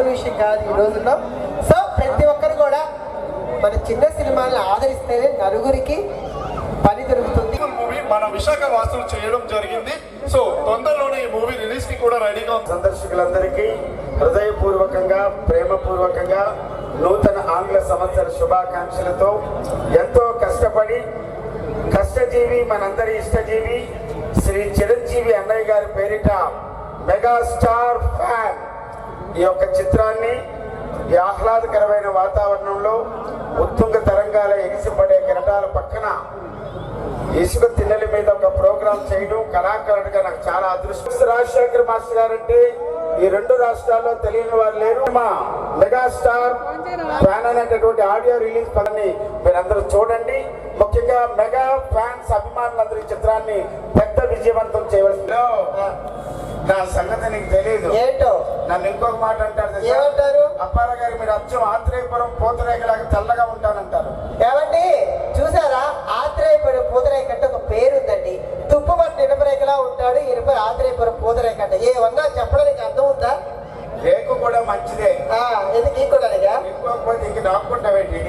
మామూలు విషయం కాదు ఈ రోజుల్లో. సో ప్రతి ఒక్కరు కూడా మన చిన్న సినిమాలను ఆదరిస్తేనే నలుగురికి పని దొరుకుతుంది. మూవీ మన విశాఖ వాసులు చేయడం జరిగింది. సో తొందరలోనే ఈ మూవీ రిలీజ్ కి కూడా రెడీగా ఉంది. సందర్శకులందరికీ హృదయపూర్వకంగా ప్రేమపూర్వకంగా నూతన ఆంగ్ల సంవత్సర శుభాకాంక్షలతో ఎంతో కష్టపడి కష్టజీవి మనందరి ఇష్టజీవి శ్రీ చిరంజీవి అన్నయ్య గారి పేరిట మెగాస్టార్ ఫ్యాన్ ఈ యొక్క చిత్రాన్ని ఈ ఆహ్లాదకరమైన వాతావరణంలో ఉత్తుంగ తరంగాల ఎగిసిపడే కెరటాల పక్కన ఇసుక తిన్నెల మీద ఒక ప్రోగ్రాం చేయడం కళాకారుడిగా నాకు చాలా అదృష్టం. రాజశేఖర్ మాస్టర్ గారంటే ఈ రెండు రాష్ట్రాల్లో తెలియని వారు లేరు. మా మెగాస్టార్ ఫ్యాన్ అనేటటువంటి ఆడియో రిలీజ్ పని మీరందరూ చూడండి. ముఖ్యంగా మెగా ఫ్యాన్స్ అభిమానులందరూ ఈ చిత్రాన్ని పెద్ద విజయవంతం చేయవలసింది. నా సంగతి నీకు తెలియదు ఏంటో. నన్ను ఇంకొక మాట అంటారు, ఏమంటారు? అప్పారా గారు మీరు అచ్చం ఆత్రేయపురం పూతరేగలాగా తెల్లగా ఉంటానంటారు. ఏమండి చూసారా, ఆత్రేయపురం పూతరేగ కంటే ఒక పేరు ఉందండి. తుప్పుమట్టి ఇనపరేఖలా ఉంటాడు, ఇనుప ఆత్రేయపురం పూతరేగ కంటే ఏమన్నా చెప్పడానికి అర్థం ఉందా? రేకు కూడా మంచిదే. ఎందుకు ఇంకోటానిగా ఇంకోకపోతే ఇంక దాక్కుంటావేంటి?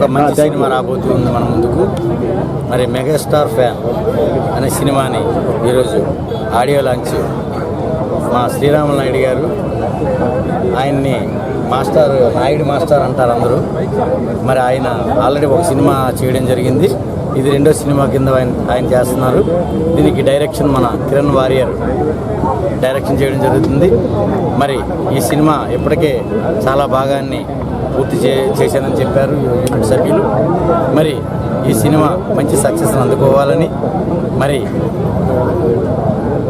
ఒక మంచి సినిమా రాబోతుంది మన ముందుకు. మరి మెగాస్టార్ ఫ్యాన్ అనే సినిమాని ఈరోజు ఆడియో లాంచ్ మా శ్రీరాములు నాయుడు గారు, ఆయన్ని మాస్టర్ నాయుడు మాస్టర్ అంటారు అందరూ. మరి ఆయన ఆల్రెడీ ఒక సినిమా చేయడం జరిగింది, ఇది రెండో సినిమా కింద ఆయన చేస్తున్నారు. దీనికి డైరెక్షన్ మన కిరణ్ వారియర్ డైరెక్షన్ చేయడం జరుగుతుంది. మరి ఈ సినిమా ఇప్పటికే చాలా భాగాన్ని పూర్తి చేశానని చెప్పారు యూనిట్ సభ్యులు. మరి ఈ సినిమా మంచి సక్సెస్ని అందుకోవాలని, మరి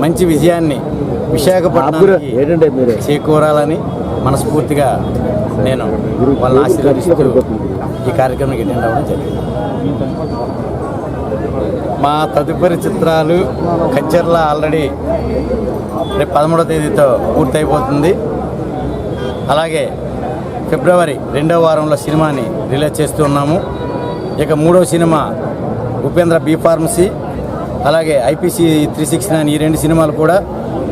మంచి విజయాన్ని విశాఖపట్నానికి చేకూరాలని మనస్ఫూర్తిగా నేను వాళ్ళని ఆశీర్వదిస్తూ ఈ కార్యక్రమానికి అటెండ్ అవ్వడం జరిగింది. మా తదుపరి చిత్రాలు కంచర్ల ఆల్రెడీ రేపు 13వ తేదీతో పూర్తయిపోతుంది. అలాగే ఫిబ్రవరి 2వ వారంలో సినిమాని రిలీజ్ చేస్తూ ఉన్నాము. ఇక 3వ సినిమా ఉపేంద్ర బి ఫార్మసీ, అలాగే ఐపీసీ 369 ఈ 2 సినిమాలు కూడా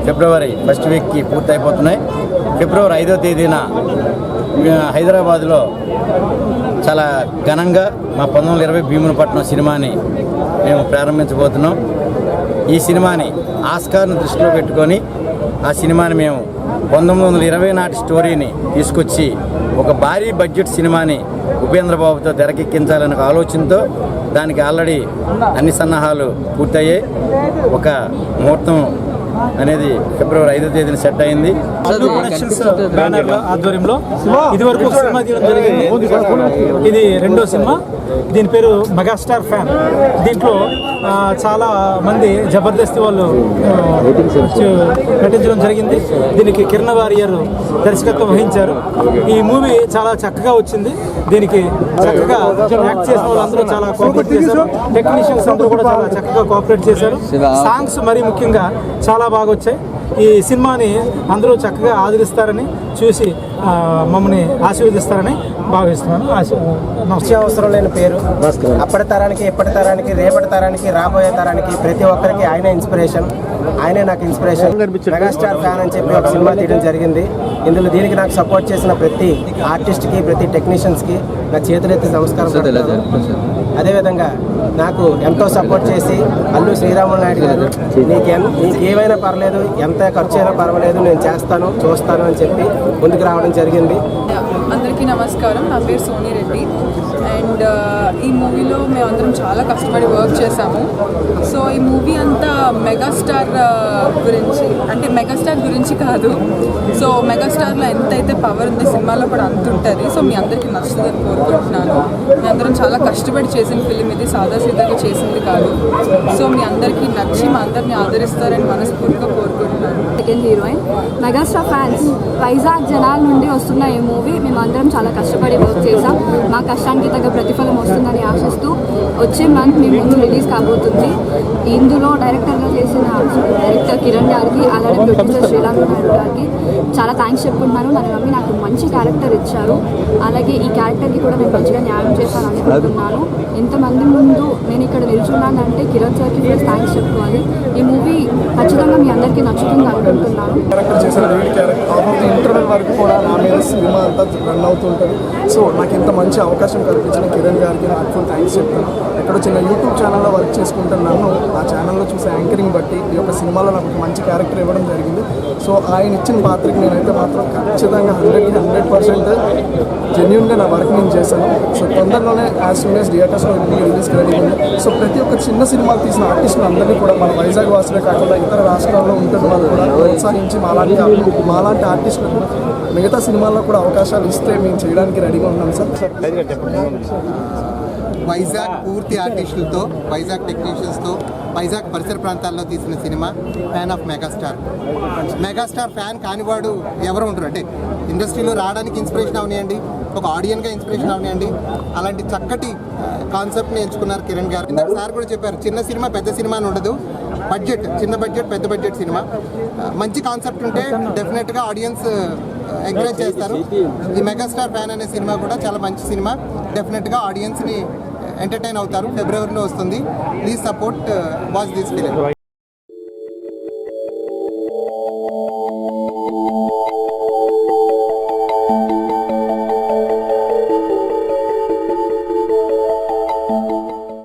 ఫిబ్రవరి 1st వీక్కి పూర్తయిపోతున్నాయి. ఫిబ్రవరి 5వ తేదీన హైదరాబాద్లో చాలా ఘనంగా మా 1920 భీమునిపట్నం సినిమాని మేము ప్రారంభించబోతున్నాం. ఈ సినిమాని ఆస్కార్ను దృష్టిలో పెట్టుకొని ఆ సినిమాని మేము 1920 నాటి స్టోరీని తీసుకొచ్చి ఒక భారీ బడ్జెట్ సినిమాని ఉపేంద్ర బాబుతో తెరకెక్కించాలనే ఆలోచనతో దానికి ఆల్రెడీ అన్ని సన్నాహాలు పూర్తయ్యాయి. ఒక ముహూర్తం అనేది ఫిబ్రవరి 5వ తేదీన సెట్ అయింది. అల్లు ప్రొడక్షన్స్ బ్యానర్ ఆధ్వర్యంలో ఇదివరకు ఒక సినిమా తీయడం జరిగింది. ఇది రెండో సినిమా. దీని పేరు మెగాస్టార్ ఫ్యాన్. దీంట్లో చాలా మంది జబర్దస్త్ వాళ్ళు నటించడం జరిగింది. దీనికి కిరణ్ వారియర్ దర్శకత్వం వహించారు. ఈ మూవీ చాలా చక్కగా వచ్చింది. దీనికి చక్కగా యాక్ట్ చేసిన వాళ్ళందరూ చాలా కోఆపరేట్ చేశారు. టెక్నీషియన్స్ అందరూ కూడా చాలా చక్కగా కోఆపరేట్ చేశారు. సాంగ్స్ మరీ ముఖ్యంగా చాలా బాగా వచ్చాయి. ఈ సినిమాని అందరూ చక్కగా ఆదరిస్తారని చూసి మమ్మల్ని ఆశీర్వదిస్తారని భావిస్తున్నాను. అవసరం లేని పేరు. అప్పటి తరానికి, ఇప్పటి తరానికి, రేపటి తరానికి, రాబోయే తరానికి ప్రతి ఒక్కరికి ఆయనే ఇన్స్పిరేషన్. ఆయనే నాకు ఇన్స్పిరేషన్. మెగాస్టార్ ఫ్యాన్ అని చెప్పి ఒక సినిమా తీయడం జరిగింది. ఇందులో దీనికి నాకు సపోర్ట్ చేసిన ప్రతి ఆర్టిస్ట్కి, ప్రతి టెక్నీషియన్స్కి నా చేతులెత్తి నమస్కారం. అదేవిధంగా నాకు ఎంతో సపోర్ట్ చేసి అల్లు శ్రీరాములు నాయుడు గారు నీకేమైనా పర్లేదు, ఎంత ఖర్చు అయినా పర్వాలేదు, నేను చేస్తాను, చూస్తాను అని చెప్పి ముందుకు రావడం జరిగింది. అందరికీ నమస్కారం. నా పేరు సోనీ రెడ్డి అండ్ ఈ మూవీలో మేమందరం చాలా కష్టపడి వర్క్ చేశాము. సో ఈ మూవీ అంతా మెగాస్టార్ గురించి, అంటే మెగాస్టార్ గురించి కాదు. సో మెగాస్టార్లో ఎంతైతే పవర్ ఉంది సినిమాలో కూడా అంత ఉంటుంది. సో మీ అందరికీ నచ్చుతుందని కోరుకుంటున్నాను. మీ అందరం చాలా కష్టపడి చేసిన ఫిలిం ఇది, సాదాసీదాగా చేసింది కాదు. సో మీ అందరికీ నచ్చి మా అందరిని ఆదరిస్తారని మనస్ఫూర్తిగా కోరుకుంటున్నాను. Second heroine megastar fans. Vizag జనాల నుండి వస్తున్న ఈ మూవీ మేమందరం చాలా కష్టపడి వర్క్ చేసాం. మా కష్టానికి తగ్గ ప్రతిఫలం వస్తుందని ఆశిస్తూ వచ్చే మంత్ మీ ముందు రిలీజ్ కాబోతుంది. ఇందులో డైరెక్టర్గా చేసిన డైరెక్టర్ కిరణ్ గారికి, అలాగే ప్రొడ్యూసర్ శ్రీరాములు నాయుడు గారికి చాలా థ్యాంక్స్ చెప్పుకుంటున్నాను. నన్ను నమ్మి నాకు మంచి క్యారెక్టర్ ఇచ్చారు. అలాగే ఈ క్యారెక్టర్కి కూడా నేను మంచిగా న్యాయం చేశాను అనుకుంటున్నాను. ఇంతమంది ముందు నేను ఇక్కడ నిల్చున్నానంటే కిరణ్ సార్కి ప్లస్ థ్యాంక్స్ చెప్పుకోవాలి. ఈ మూవీ ఖచ్చితంగా మీ అందరికీ నచ్చుతుంది అనుకుంటున్నాను. క్యారెక్టర్ చేసిన లీడ్ క్యారెక్టర్ ఇంటర్వెల్ వరకు కూడా నా మీద సినిమా అంతా రన్ అవుతుంటుంది. సో నాకు ఇంత మంచి అవకాశం కల్పించిన కిరణ్ గారికి నాకు ఫుల్ థ్యాంక్స్ చెప్తాను. ఎక్కడో చిన్న యూట్యూబ్ ఛానల్లో వర్క్ చేసుకుంటున్నాను. ఆ ఛానల్లో చూసే యాంకరింగ్ బట్టి ఈ యొక్క సినిమాలో నాకు ఒక మంచి క్యారెక్టర్ ఇవ్వడం జరిగింది. సో ఆయన ఇచ్చిన పాత్రకి నేనైతే మాత్రం ఖచ్చితంగా 100% జెన్యున్గా నా వర్క్ నేను చేశాను. సో తొందరలోనే యాజ్ సూన్ యాజ్ థియేటర్స్లో రిలీజ్కి రెడీ ఉంది. సో ప్రతి ఒక్క చిన్న సినిమాలు తీసిన ఆర్టిస్టులు అందరినీ కూడా మన వైజాగ్ వాసులే కాకుండా ఇతర రాష్ట్రాల్లో ఉంటున్న వాళ్ళు కూడా ప్రోత్సహించి మాలాంటి ఆర్టిస్టులకు మిగతా సినిమాల్లో కూడా అవకాశాలు ఇస్తే మేము చేయడానికి రెడీగా ఉన్నాం సార్. వైజాగ్ పూర్తి ఆర్టిస్టులతో, వైజాగ్ టెక్నీషియన్స్తో, వైజాగ్ పరిసర ప్రాంతాల్లో తీసిన సినిమా fan of megastar. Megastar fan కానివాడు ఎవరు ఉండరు. అంటే ఇండస్ట్రీలో రావడానికి ఇన్స్పిరేషన్ అవనియండి, ఒక ఆడియన్గా ఇన్స్పిరేషన్ అవనియండి, అలాంటి చక్కటి కాన్సెప్ట్ని ఎంచుకున్నారు కిరణ్ గారు. ఇందాక సార్ కూడా చెప్పారు, చిన్న సినిమా పెద్ద సినిమా అని ఉండదు. బడ్జెట్, చిన్న బడ్జెట్, పెద్ద బడ్జెట్ సినిమా. మంచి కాన్సెప్ట్ ఉంటే డెఫినెట్గా ఆడియన్స్ ఎంకరేజ్ చేస్తారు. ఈ మెగాస్టార్ ఫ్యాన్ అనే సినిమా కూడా చాలా మంచి సినిమా. డెఫినెట్గా ఆడియన్స్ని ఎంటర్టైన్ అవుతారు. ఫిబ్రవరిలో వస్తుంది. Please support watch this film.